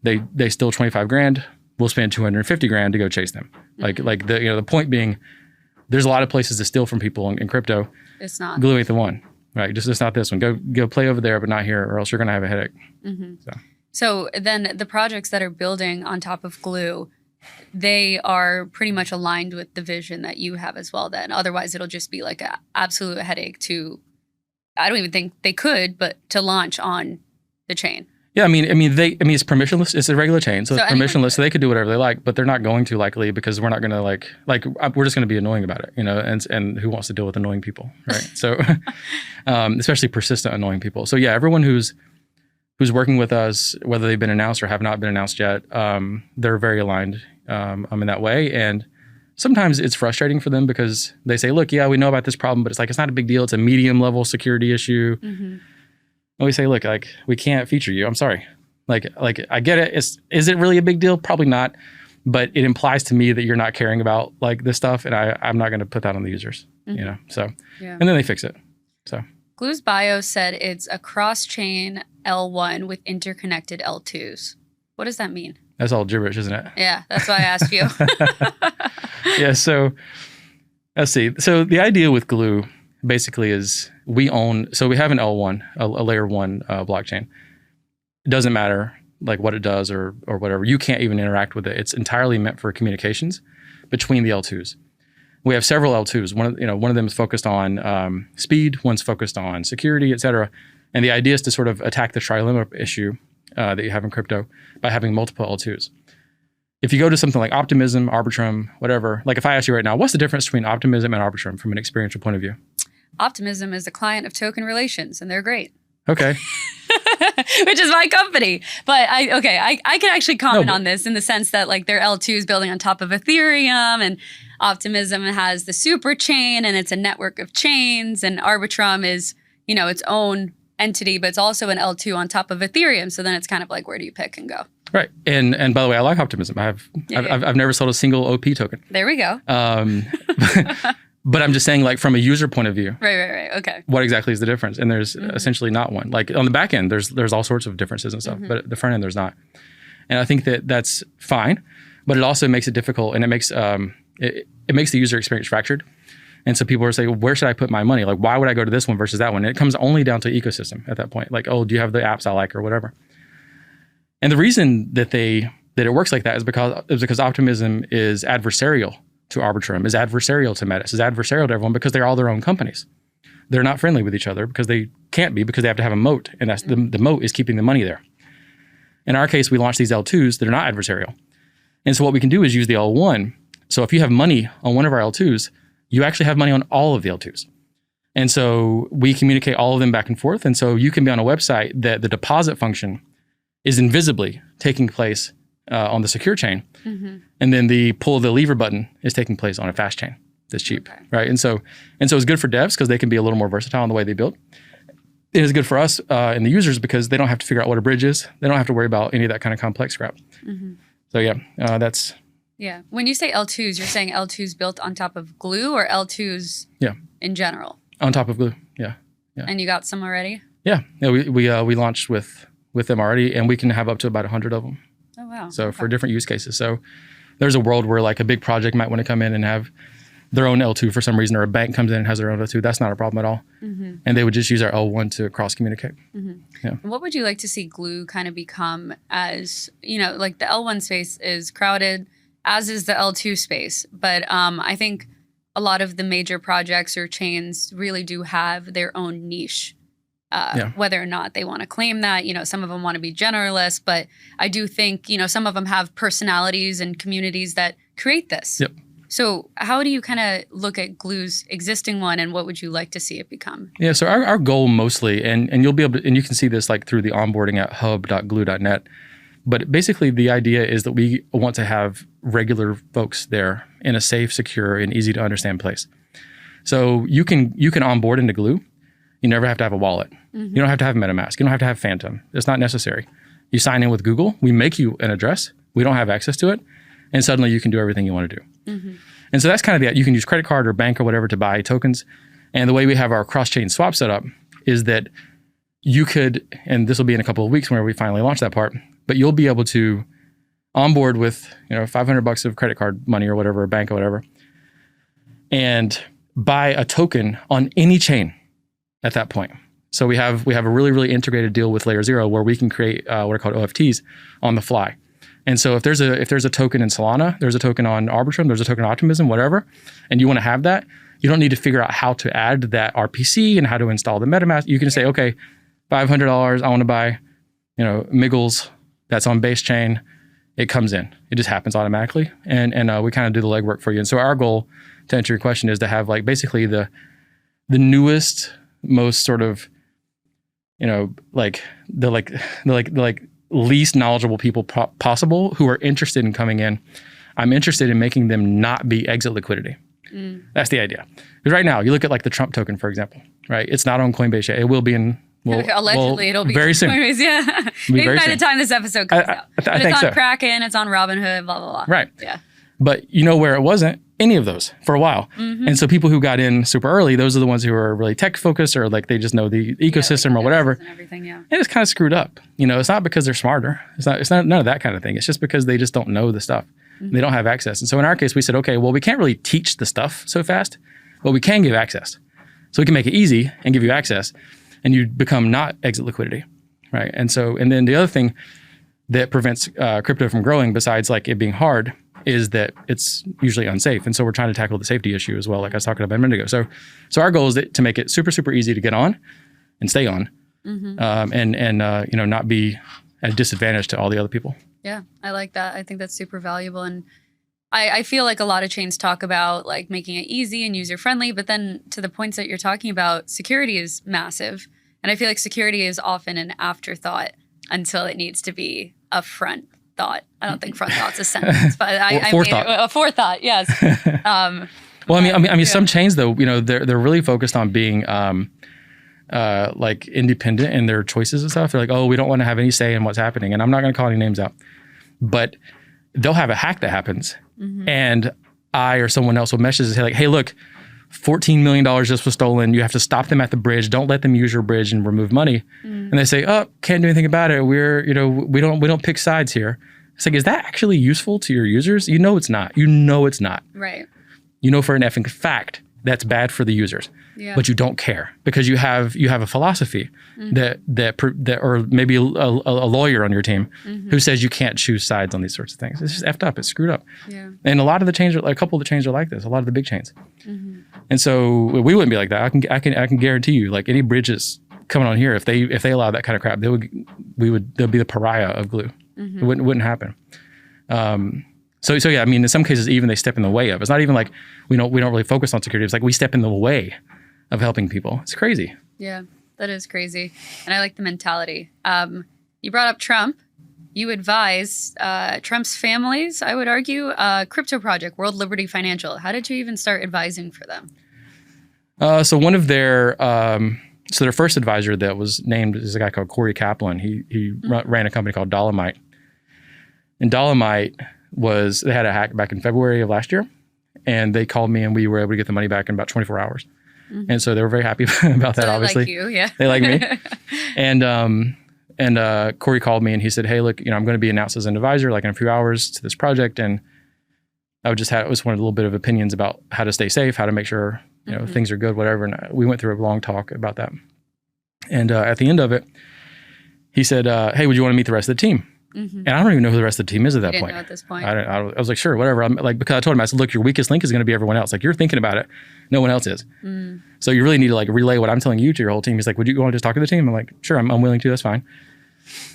they steal $25,000. We'll spend $250,000 to go chase them. Like the point being, there's a lot of places to steal from people in crypto. It's not. Glue ain't the one. right? Just not this one. Go play over there, but not here, or else you're going to have a headache. So then the projects that are building on top of Glue, they are pretty much aligned with the vision that you have as well then. Otherwise, it'll just be like an absolute headache to, I don't even think they could, but to launch on the chain. Yeah, I mean, it's permissionless. It's a regular chain, so it's permissionless. So they could do whatever they like, but they're not going to likely because we're not going to we're just going to be annoying about it, and who wants to deal with annoying people, right? So, especially persistent annoying people. So yeah, everyone who's working with us, whether they've been announced or have not been announced yet, they're very aligned in that way. And sometimes it's frustrating for them because they say, look, yeah, we know about this problem, but it's not a big deal. It's a medium level security issue. And we say, look, we can't feature you. I'm sorry. Like I get it. Is it really a big deal? Probably not. But it implies to me that you're not caring about this stuff. And I'm not going to put that on the users, so, and then they fix it. So Glue's bio said it's a cross-chain L1 with interconnected L2s. What does that mean? That's all gibberish, isn't it? Yeah, that's why I asked you. Yeah, so let's see. So the idea with Glue basically is we have an L1, a layer 1 blockchain. It doesn't matter what it does or whatever. You can't even interact with it. It's entirely meant for communications between the L2s. We have several L2s. One of them is focused on speed, one's focused on security, et cetera. And the idea is to sort of attack the trilemma issue that you have in crypto by having multiple L2s. If you go to something like Optimism, Arbitrum, whatever, if I ask you right now, what's the difference between Optimism and Arbitrum from an experiential point of view? Optimism is the client of token relations, and they're great. Okay. Which is my company. But I can actually comment on this in the sense that their L2 is building on top of Ethereum, and Optimism has the super chain, and it's a network of chains, and Arbitrum is, its own entity, but it's also an L2 on top of Ethereum. So then it's kind of where do you pick and go? Right. And by the way, I like Optimism. I've never sold a single OP token. There we go. But I'm just saying, from a user point of view. Right. Okay. What exactly is the difference? And there's essentially not one. On the back end, there's all sorts of differences and stuff, but at the front end, there's not. And I think that's fine, but it also makes it difficult, and it makes it makes the user experience fractured. And so people are saying, where should I put my money? Why would I go to this one versus that one? And it comes only down to ecosystem at that point. Oh, do you have the apps I like or whatever? And the reason that it works like that is because Optimism is adversarial to Arbitrum, is adversarial to Metis, is adversarial to everyone because they're all their own companies. They're not friendly with each other because they can't be, because they have to have a moat, and that's the moat is keeping the money there. In our case, we launched these L2s that are not adversarial. And so what we can do is use the L1. So if you have money on one of our L2s, you actually have money on all of the L2s. And so we communicate all of them back and forth. And so you can be on a website that the deposit function is invisibly taking place on the secure chain. And then the pull the lever button is taking place on a fast chain that's cheap, right? And so it's good for devs because they can be a little more versatile in the way they build. It is good for us and the users because they don't have to figure out what a bridge is. They don't have to worry about any of that kind of complex crap. So yeah, that's... Yeah. When you say L2s, you're saying L2s built on top of Glue or L2s in general? On top of Glue, yeah. And you got some already? Yeah, we launched with them already, and we can have up to about 100 of them. Oh, wow. So for different use cases. So there's a world where a big project might want to come in and have their own L2 for some reason, or a bank comes in and has their own L2. That's not a problem at all. And they would just use our L1 to cross-communicate. Yeah. And what would you like to see Glue kind of become as, the L1 space is crowded, as is the L2 space. But I think a lot of the major projects or chains really do have their own niche, whether or not they want to claim that. Some of them want to be generalists, but I do think, some of them have personalities and communities that create this. Yep. So how do you kind of look at Glue's existing one, and what would you like to see it become? Yeah, so our goal mostly, and you'll be able to, and you can see this through the onboarding at hub.glue.net, but basically the idea is that we want to have regular folks there in a safe, secure, and easy to understand place. So you can onboard into Glue. You never have to have a wallet. You don't have to have MetaMask. You don't have to have Phantom. It's not necessary. You sign in with Google. We make you an address. We don't have access to it. And suddenly you can do everything you want to do. And so that's kind of you can use credit card or bank or whatever to buy tokens. And the way we have our cross-chain swap set up is that you could, and this will be in a couple of weeks whenever we finally launch that part, but you'll be able to onboard with $500 of credit card money or whatever, or bank or whatever, and buy a token on any chain at that point. So we have a really, really integrated deal with Layer 0 where we can create what are called OFTs on the fly. And so if there's a token in Solana, there's a token on Arbitrum, there's a token on Optimism, whatever, and you want to have that, you don't need to figure out how to add that RPC and how to install the MetaMask. You can say, okay, $500, I want to buy, Miggles that's on base chain. It comes in. It just happens automatically. And we kind of do the legwork for you. And so our goal, to answer your question, is to have like basically the newest, most sort of, like the least knowledgeable people possible who are interested in coming in. I'm interested in making them not be exit liquidity. That's the idea. Because right now, you look at like the Trump token, for example, right? It's not on Coinbase yet. It will be in. Allegedly, it'll be very soon. Coinbase, yeah. Maybe by the time this episode comes out. But I think it's on so. Kraken, it's on Robinhood, blah, blah, blah. Right. Yeah. But you know where it wasn't? Any of those for a while. And so people who got in super early, those are the ones who are really tech focused or like they just know the ecosystem or whatever. And everything, yeah. And it's kind of screwed up. It's not because they're smarter. It's not none of that kind of thing. It's just because they just don't know the stuff. They don't have access. And so in our case, we said, okay, well, we can't really teach the stuff so fast, but we can give access. So we can make it easy and give you access and you become not exit liquidity, right? And then the other thing that prevents crypto from growing besides like it being hard is that it's usually unsafe. And so we're trying to tackle the safety issue as well, like I was talking about a minute ago. So our goal is to make it super, super easy to get on and stay on and not be at a disadvantage to all the other people. Yeah, I like that. I think that's super valuable. And I feel like a lot of chains talk about like making it easy and user friendly, but then to the points that you're talking about, security is massive. And I feel like security is often an afterthought until it needs to be a front thought. I don't think front thought's a sentence, but a forethought, yes. Well, some chains though, they're really focused on being like independent in their choices and stuff. They're like, oh, we don't want to have any say in what's happening. And I'm not going to call any names out, but they'll have a hack that happens. And I or someone else will message and say like, hey, look, $14 million just was stolen. You have to stop them at the bridge. Don't let them use your bridge and remove money. And they say, oh, can't do anything about it. We don't pick sides here. It's like, is that actually useful to your users? It's not. It's not. Right. For an effing fact that's bad for the users. Yeah. But you don't care because you have a philosophy that or maybe a lawyer on your team who says you can't choose sides on these sorts of things. It's just effed up. It's screwed up. Yeah. And a lot of the chains a couple of the chains are like this. A lot of the big chains. And so we wouldn't be like that. I can guarantee you, like any bridges coming on here, if they allow that kind of crap, they'll be the pariah of glue. It wouldn't happen. So yeah, in some cases even they step in the way of. It's not even like we don't really focus on security. It's like we step in the way of helping people. It's crazy. Yeah, that is crazy. And I like the mentality. You brought up Trump. You advise Trump's families, I would argue, crypto project, World Liberty Financial. How did you even start advising for them? So one of their first advisor that was named is a guy called Corey Kaplan. He ran a company called Dolomite. And Dolomite they had a hack back in February of last year. And they called me and we were able to get the money back in about 24 hours. And so they were very happy about that, obviously. They like you, yeah. They like me. And Corey called me and he said, hey, look, I'm going to be announced as an advisor like in a few hours to this project. And I just wanted a little bit of opinions about how to stay safe, how to make sure, things are good, whatever. And we went through a long talk about that. And at the end of it, he said, hey, would you want to meet the rest of the team? And I don't even know who the rest of the team is at that point. Know at this point. I was like, sure, whatever. Because I told him, I said, look, your weakest link is going to be everyone else. Like you're thinking about it. No one else is. So you really need to like relay what I'm telling you to your whole team. He's like, would you want to just talk to the team? I'm like, sure, I'm willing to. That's fine.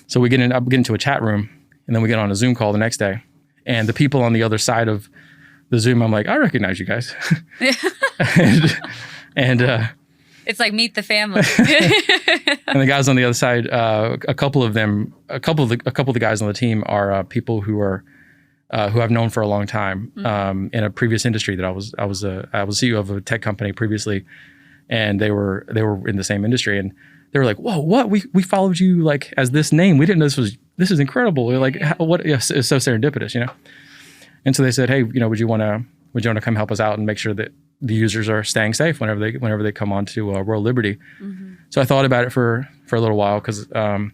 So we get into a chat room and then we get on a Zoom call the next day. And the people on the other side of the Zoom, I'm like, I recognize you guys. and it's like meet the family. And the guys on the other side, a couple of the guys on the team are people who I've known for a long time in a previous industry that I was CEO of a tech company previously, and they were in the same industry, and they were like, "Whoa, what? We followed you like as this name. We didn't know this is incredible. Like what? Yes, it's so serendipitous, And so they said, hey, would you want to come help us out and make sure that the users are staying safe whenever they come onto World Liberty. So I thought about it for a little while because I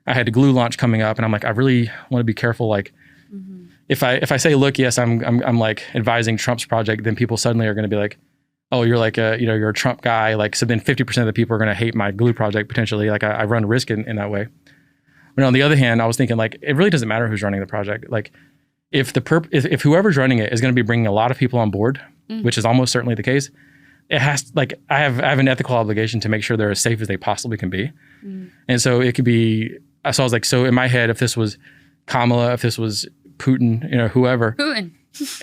had a glue launch coming up, and I'm like, I really want to be careful. Like, if I say, look, yes, I'm like advising Trump's project, then people suddenly are going to be like, oh, you're like you're a Trump guy. Like, so then 50% of the people are going to hate my glue project potentially. Like I run risk in that way. But on the other hand, I was thinking like, it really doesn't matter who's running the project. Like if if whoever's running it is going to be bringing a lot of people on board, which is almost certainly the case, it has like, I have an ethical obligation to make sure they're as safe as they possibly can be. And so it could be, so I was like, so in my head, if this was Kamala, if this was Putin, whoever. Putin.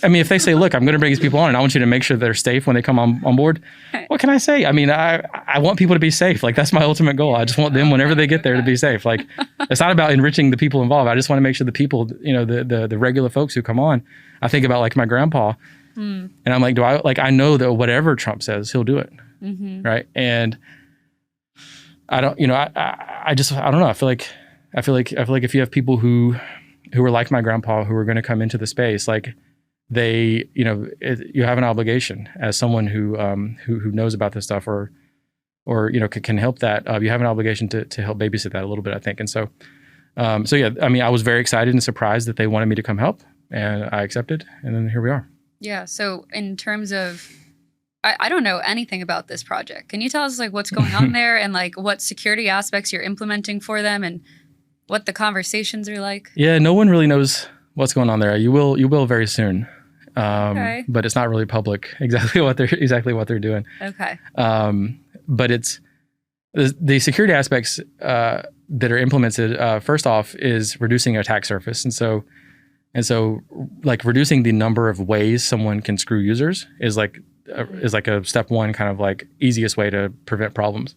I mean, if they say, look, I'm going to bring these people on and I want you to make sure they're safe when they come on board. What can I say? I mean, I want people to be safe. Like, that's my ultimate goal. I just want them, whenever they get there, to be safe. Like, it's not about enriching the people involved. I just want to make sure the people, the regular folks who come on, I think about like my grandpa and I'm like, I know that whatever Trump says, he'll do it. Right. And I don't, I don't know. I feel like if you have people who are like my grandpa, who are going to come into the space, like, you have an obligation as someone who knows about this stuff or can help that. You have an obligation to help babysit that a little bit, I think. And so yeah, I mean, I was very excited and surprised that they wanted me to come help, and I accepted, and then here we are. Yeah. So in terms of, I don't know anything about this project. Can you tell us like what's going on there and like what security aspects you're implementing for them and what the conversations are like? Yeah, no one really knows what's going on there. You will very soon. Okay. But it's not really public exactly what they're doing. Okay. But it's the security aspects that are implemented. First off, is reducing attack surface, and so like reducing the number of ways someone can screw users is like a step one kind of like easiest way to prevent problems.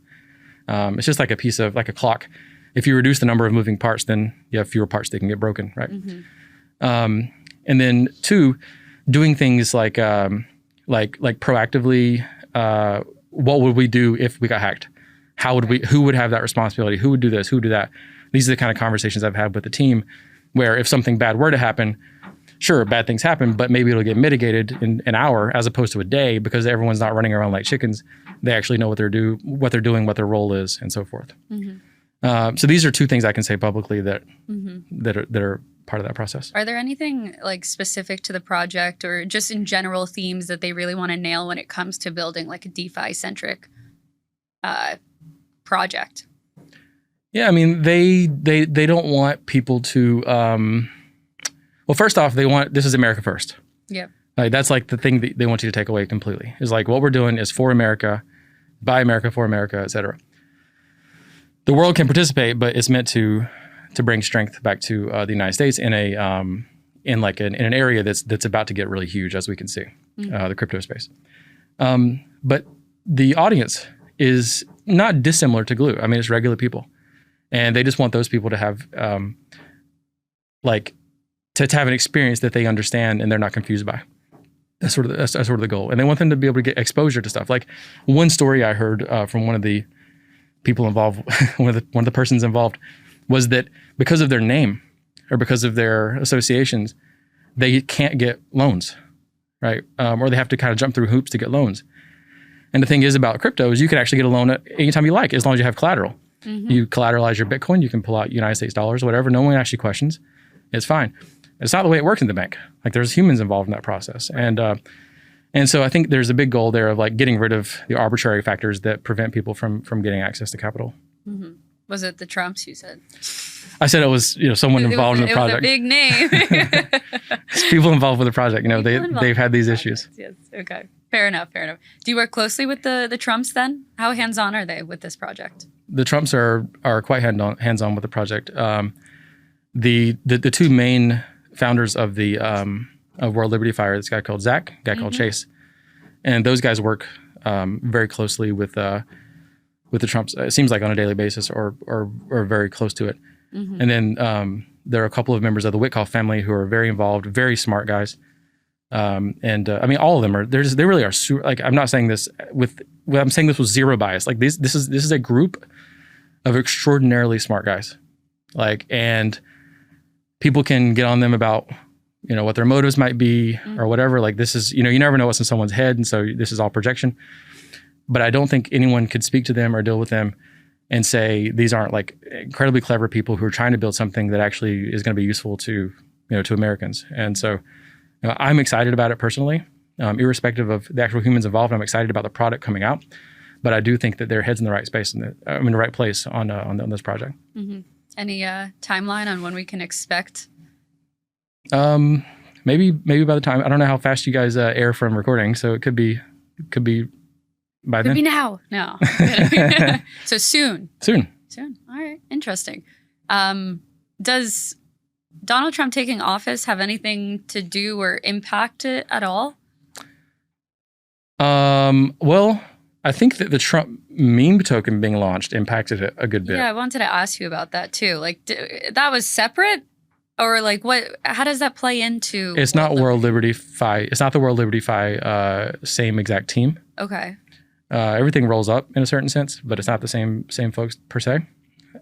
It's just like a piece of like a clock. If you reduce the number of moving parts, then you have fewer parts that can get broken, right? And then two, doing things like proactively, what would we do if we got hacked? Who would have that responsibility? Who would do this? Who would do that? These are the kind of conversations I've had with the team where if something bad were to happen, sure, bad things happen, but maybe it'll get mitigated in an hour as opposed to a day because everyone's not running around like chickens. They actually know what they're doing, what their role is, and so forth. So these are two things I can say publicly that are part of that process. Are there anything like specific to the project or just in general themes that they really want to nail when it comes to building like a DeFi-centric project? Yeah, I mean, they don't want people to, well, first off, this is America first. Yeah. Like, that's like the thing that they want you to take away completely is like, what we're doing is for America, by America, for America, et cetera. The world can participate, but it's meant to bring strength back to the United States in an area that's about to get really huge, as we can see, the crypto space. But the audience is not dissimilar to Glue. I mean, it's regular people, and they just want those people to have to have an experience that they understand and they're not confused by. That's sort of the goal, and they want them to be able to get exposure to stuff. Like one story I heard from one of the people involved, one of the persons involved, was that because of their name or because of their associations, they can't get loans, right? Or they have to kind of jump through hoops to get loans. And the thing is about crypto is you can actually get a loan at any time you like, as long as you have collateral. You collateralize your Bitcoin, you can pull out United States dollars, whatever. No one actually questions. It's fine. It's not the way it works in the bank. Like there's humans involved in that process. And so I think there's a big goal there of like getting rid of the arbitrary factors that prevent people from getting access to capital. Was it the Trumps you said? I said it was someone involved in the project. It was a big name. It's people involved with the project. They've had these issues. Yes. Okay. Fair enough. Do you work closely with the Trumps then? How hands-on are they with this project? The Trumps are quite hands-on with the project. The two main founders of the of World Liberty Fire, this guy called Zach, a guy called Chase, and those guys work very closely with the Trumps. It seems like on a daily basis, or very close to it. And then there are a couple of members of the Witkoff family who are very involved, very smart guys. I mean, all of them are. They really are. Like, I'm not saying this I'm saying this with zero bias. Like this is a group of extraordinarily smart guys. Like, and people can get on them about what their motives might be or whatever. Like this is you never know what's in someone's head, and so this is all projection. But I don't think anyone could speak to them or deal with them and say these aren't like incredibly clever people who are trying to build something that actually is going to be useful to to Americans. And so I'm excited about it personally. irrespective of the actual humans involved. I'm excited about the product coming out, but I do think that their head's in the right space and the right place on this project. Mm-hmm. Any timeline on when we can expect? Maybe by the time, I don't know how fast you guys air from recording, so it could be by then. Could be now. No. So soon. Soon. All right. Interesting. Does Donald Trump taking office have anything to do or impact it at all? Well, I think that the Trump meme token being launched impacted it a good bit. Yeah, I wanted to ask you about that too. Like, that was separate, or like what? How does that play into? It's not World Liberty Fi. It's not the World Liberty Fi same exact team. Okay. Everything rolls up in a certain sense, but it's not the same folks per se.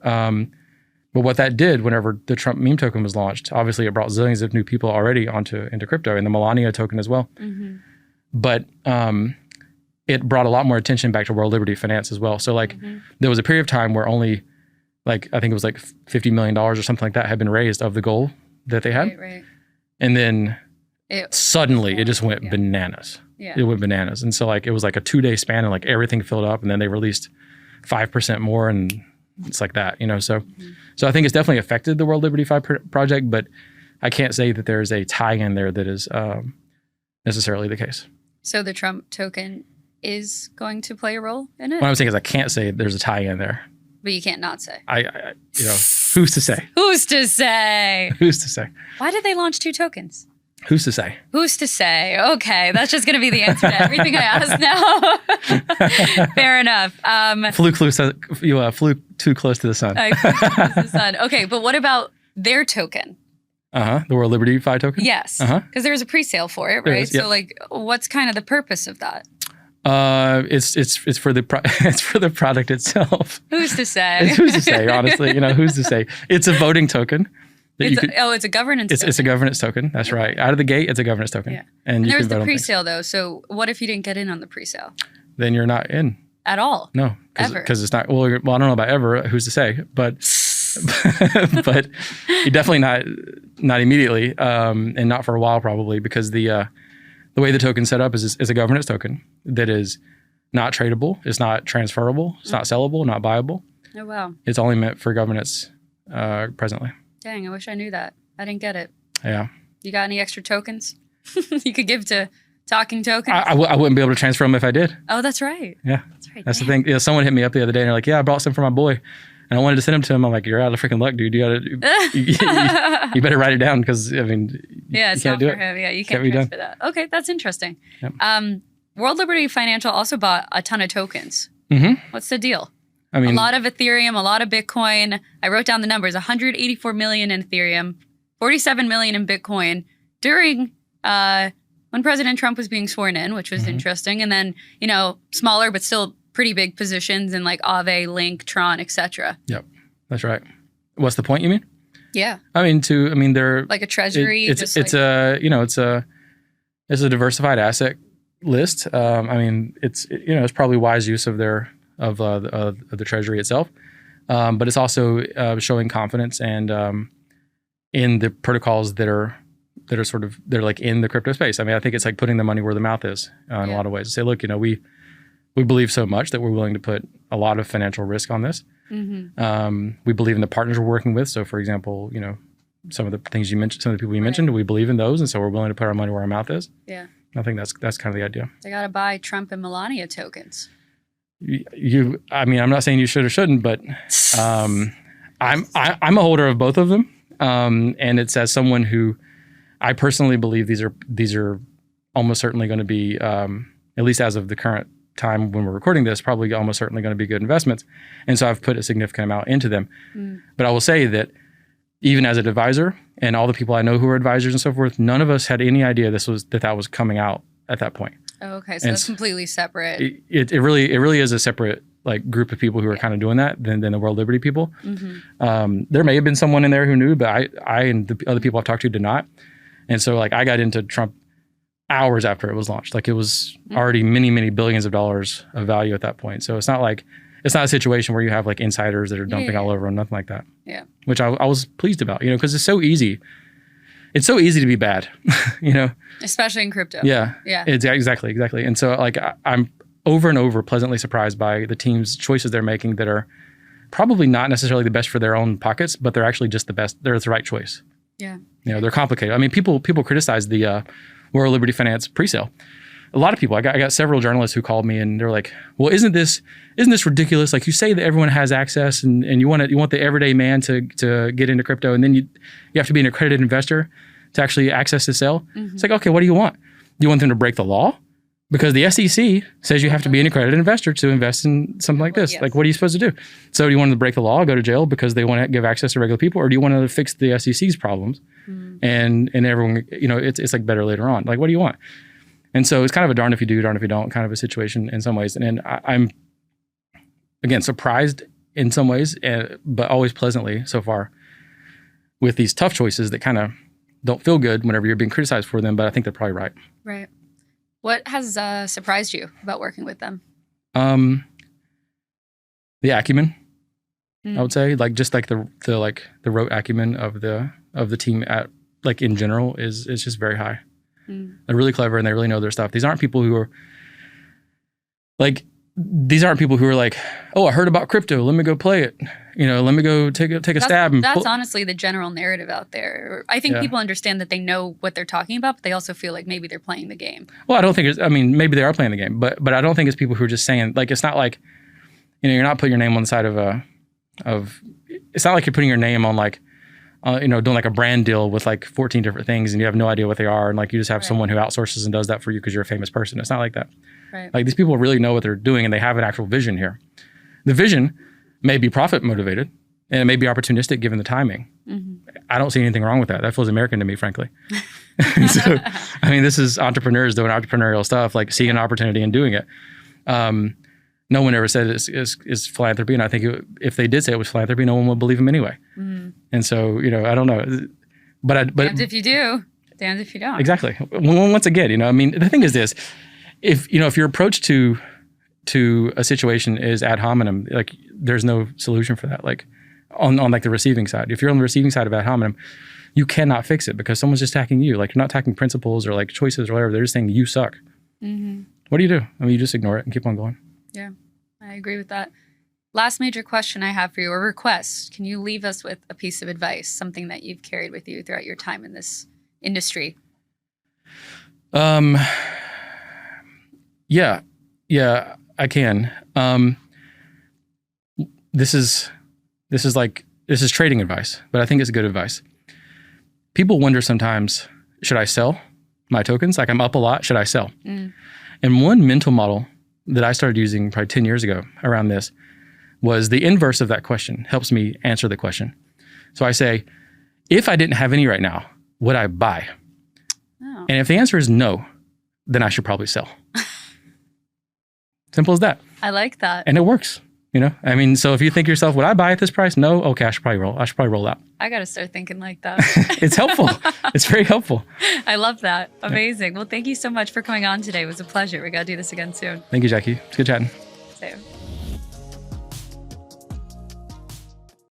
But what that did, whenever the Trump meme token was launched, obviously it brought zillions of new people already into crypto, and the Melania token as well. Mm-hmm. But it brought a lot more attention back to World Liberty Finance as well. So like there was a period of time where only I think it was like $50 million or something like that had been raised of the goal that they had. Right. And then suddenly it just went bananas. Yeah. It went bananas. And so like it was like a 2-day span and like everything filled up, and then they released 5% more, and it's like that, So so I think it's definitely affected the World Liberty Fi project, but I can't say that there's a tie-in there that is necessarily the case. So the Trump token is going to play a role in it? What I'm saying is I can't say there's a tie-in there. But you can't not say. I who's to say? Who's to say? Who's to say? Why did they launch 2 tokens? Who's to say? Who's to say? Okay, that's just going to be the answer to everything I ask now. Fair enough. You flew too close to the sun. I flew close to the sun. Okay, but what about their token? The World Liberty Fi token? Yes, because there was a pre-sale for it, right? So like, what's kind of the purpose of that? It's for the product itself. Who's to say? Who's to say? Honestly, who's to say? It's a voting token. It's a governance token. It's a governance token. That's right. Out of the gate, it's a governance token. Yeah. And there's the pre-sale though. So what if you didn't get in on the pre-sale? Then you're not in. At all? No. Because it's not, well, I don't know about ever. Who's to say? But but you're definitely not immediately, and not for a while probably, because the way the token's set up is a governance token that is not tradable. It's not transferable. It's not sellable, not buyable. Oh, wow. It's only meant for governance presently. Dang, I wish I knew that. I didn't get it. Yeah. You got any extra tokens you could give to talking tokens? I wouldn't be able to transfer them if I did. Oh, that's right. Yeah. That's right. That's the thing. Someone hit me up the other day and they're like, yeah, I brought some for my boy. And I wanted to send them to him. I'm like, you're out of freaking luck, dude. You better write it down, because, I mean, yeah, it's not for him. Yeah, you can't transfer that. Okay, that's interesting. Yep. World Liberty Financial also bought a ton of tokens. Mm-hmm. What's the deal? I mean, a lot of Ethereum, a lot of Bitcoin. I wrote down the numbers: 184 million in Ethereum, 47 million in Bitcoin during when President Trump was being sworn in, which was interesting. And then, smaller but still pretty big positions in like Aave, Link, Tron, etc. Yep, that's right. What's the point, you mean? Yeah. I mean, they're like a treasury. It's a diversified asset list. I mean, it's probably wise use of the treasury itself, but it's also showing confidence and in the protocols that are they're like in the crypto space. I mean, I think it's like putting the money where the mouth is in a lot of ways. To say, look, we believe so much that we're willing to put a lot of financial risk on this. Mm-hmm. We believe in the partners we're working with. So, for example, some of the things you mentioned, some of the people you mentioned, we believe in those, and so we're willing to put our money where our mouth is. Yeah, I think that's kind of the idea. They got to buy Trump and Melania tokens. I mean, I'm not saying you should or shouldn't, but I'm a holder of both of them, and it's as someone who I personally believe these are almost certainly going to be, at least as of the current time when we're recording this, probably almost certainly going to be good investments, and so I've put a significant amount into them. But I will say that even as an advisor, and all the people I know who are advisors and so forth, none of us had any idea that was coming out at that point. Oh, okay, so that's completely separate. It really is a separate like group of people who are kind of doing that than the World Liberty people. Mm-hmm. There may have been someone in there who knew, but I and the other people I've talked to did not. And so like I got into Trump hours after it was launched. Like it was already many, many billions of dollars of value at that point. So it's not a situation where you have like insiders that are dumping all over and nothing like that. Yeah. Which I was pleased about, because it's so easy it's so easy to be bad, you know? Especially in crypto. Yeah. Yeah. Exactly. And so like I'm over and over pleasantly surprised by the team's choices they're making that are probably not necessarily the best for their own pockets, but they're actually just the best. They're the right choice. Yeah. You know, they're complicated. I mean, people criticize the World Liberty Finance presale. A lot of people, I got several journalists who called me and they're like, well, isn't this ridiculous? Like you say that everyone has access and you want the everyday man to get into crypto, and then you have to be an accredited investor to actually access the sale. Mm-hmm. It's like, okay, what do you want? Do you want them to break the law? Because the SEC says you have to be an accredited investor to invest in something like this. Yes. Like, what are you supposed to do? So do you want them to break the law, go to jail because they want to give access to regular people, or do you want to fix the SEC's problems? Mm-hmm. And everyone, you know, it's like better later on. Like, what do you want? And so it's kind of a darn if you do, darn if you don't kind of a situation in some ways. And I'm, again, surprised in some ways, but always pleasantly so far with these tough choices that kind of don't feel good whenever you're being criticized for them, but I think they're probably right. Right. What has surprised you about working with them? The acumen, I would say, like just like the rote acumen of the team at like in general is just very high. They're really clever and they really know their stuff. These aren't people who are like, oh, I heard about crypto. Let me go play it. You know, let me go take a stab. And that's honestly the general narrative out there. I think people understand that they know what they're talking about, but they also feel like maybe they're playing the game. Well, I don't think maybe they are playing the game, but I don't think it's people who are just saying, like, it's not like, you know, you're not putting your name on the side of it's not like you're putting your name on like, you know, doing like a brand deal with like 14 different things and you have no idea what they are. And like, you just have someone who outsources and does that for you because you're a famous person. It's not like that. Right. Like these people really know what they're doing and they have an actual vision here. The vision may be profit motivated and it may be opportunistic given the timing. Mm-hmm. I don't see anything wrong with that. That feels American to me, frankly. So, I mean, this is entrepreneurs doing entrepreneurial stuff, like seeing an opportunity and doing it. No one ever said it's philanthropy. And I think if they did say it was philanthropy, no one would believe them anyway. Mm-hmm. And so, you know, I don't know. But damned if you do, damned if you don't. Exactly. Once again, you know, I mean, the thing is this. If your approach to a situation is ad hominem, like there's no solution for that. Like on like the receiving side, if you're on the receiving side of ad hominem, you cannot fix it because someone's just attacking you. Like you're not attacking principles or like choices or whatever. They're just saying you suck. Mm-hmm. What do you do? I mean, you just ignore it and keep on going. Yeah, I agree with that. Last major question I have for you, or request. Can you leave us with a piece of advice, something that you've carried with you throughout your time in this industry? Yeah, I can. This is trading advice, but I think it's good advice. People wonder sometimes, should I sell my tokens? Like I'm up a lot, should I sell? Mm. And one mental model that I started using probably 10 years ago around this was the inverse of that question, helps me answer the question. So I say, if I didn't have any right now, would I buy? Oh. And if the answer is no, then I should probably sell. Simple as that. I like that. And it works, you know? I mean, so if you think to yourself, would I buy at this price? No? Okay, I should probably roll out. I got to start thinking like that. It's helpful. It's very helpful. I love that. Amazing. Yeah. Well, thank you so much for coming on today. It was a pleasure. We got to do this again soon. Thank you, Jackie. It's good chatting. Same.